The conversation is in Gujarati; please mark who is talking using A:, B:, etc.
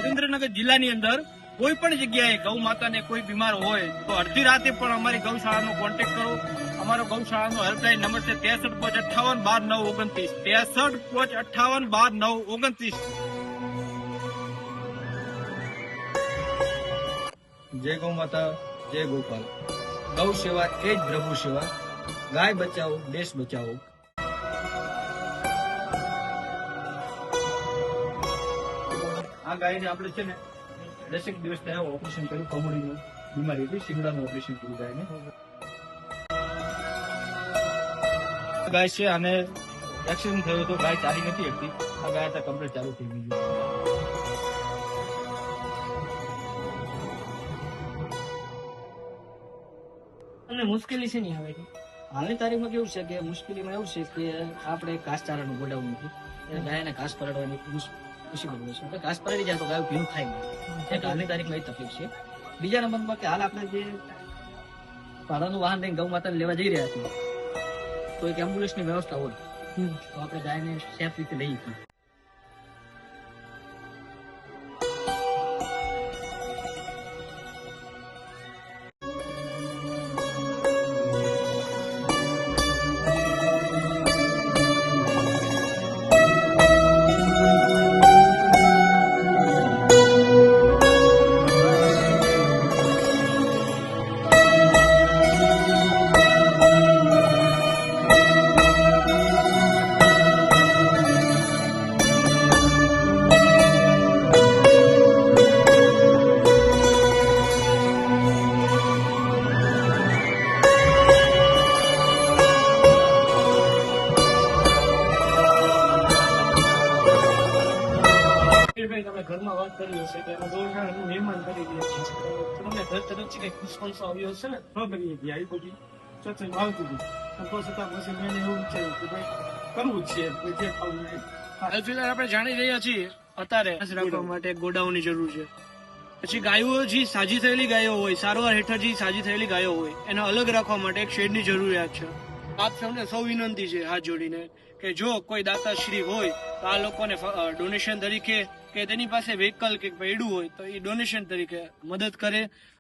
A: સુરેન્દ્રનગર જિલ્લાની અંદર કોઈ પણ જગ્યાએ ગૌ માતાને કોઈ બીમાર હોય તો અડધી રાતે પણ અમારી ગૌશાળાનો કોન્ટેક્ટ કરો. અમારો ગૌશાળાનો હેલ્પલાઇન નંબર છે 63 558 12 929 63 558 12 929. જય ગૌ માતા, જય ગોપાલ. ગૌ સેવા એ જ પ્રભુ સેવા. ગાય બચાવો, દેશ બચાવો. આ ગાયને આપણે છે ને 10 દિવસ થયા ઓપરેશન કર્યું. કમળીનું બીમારી હતી, શિંગડાનું ઓપરેશન કર્યું ગાયને. ગાય છે આને એક્સિડન્ટ થયો હતો, ગાય ચાલી નથી શકતી. આ ગાય आता કમ્પ્લીટ ચાલુ થઈ ગઈ.
B: તમને મુશ્કેલી છે નહીં આવે?
C: હાલની તારીખમાં કેવું છે કે મુશ્કેલીમાં એવું છે કે આપણે ઘાસચારાનું ગોડાઉન નથી, ગાયને ઘાસ પરાડવાની મુસીબત હોય છે. આપણે ઘાસ પરાડી જાય તો ગાય ભીનું ખાઈ જાય. હાલની તારીખમાં એ તકલીફ છે. બીજા નંબરમાં કે હાલ આપણે જે ભાડાનું વાહન લઈને ગૌ માતાને લેવા જઈ રહ્યા છીએ તો એક એમ્બ્યુલન્સની વ્યવસ્થા હોય તો આપણે ગાયને સેફ રીતે લઈ શકીએ.
B: તમે ઘરમાં વાત કરી હશે કે અમે ગૌશાળાનું નિર્માણ કરી રહ્યા છીએ, તો તમને ઘર તરફથી કઈ રિસ્પોન્સ આવ્યો હશે ને?
D: ખબર હતી આવી બધી ચર્ચા આવતી હતી. તો છતાં પછી મેં એવું વિચાર્યું કે ભાઈ કરવું જ છે, જે ખાવું એ.
B: હાલ આપણે જાણી રહ્યા છીએ અત્યારે રાખવા માટે ગોડાઉનની જરૂર છે. પછી ગાયો જે સાજી થયેલી ગાયો હોય, સારવાર હેઠળ જે સાજી થયેલી ગાયો હોય એને અલગ રાખવા માટે એક શેડની જરૂરિયાત છે. આપ સૌને સૌ વિનંતી છે હાથ જોડીને કે જો કોઈ દાતાશ્રી હોય તો આ લોકોને ડોનેશન તરીકે કે તેની પાસે વ્હીકલ કે પૈડું હોય તો એ ડોનેશન તરીકે મદદ કરે.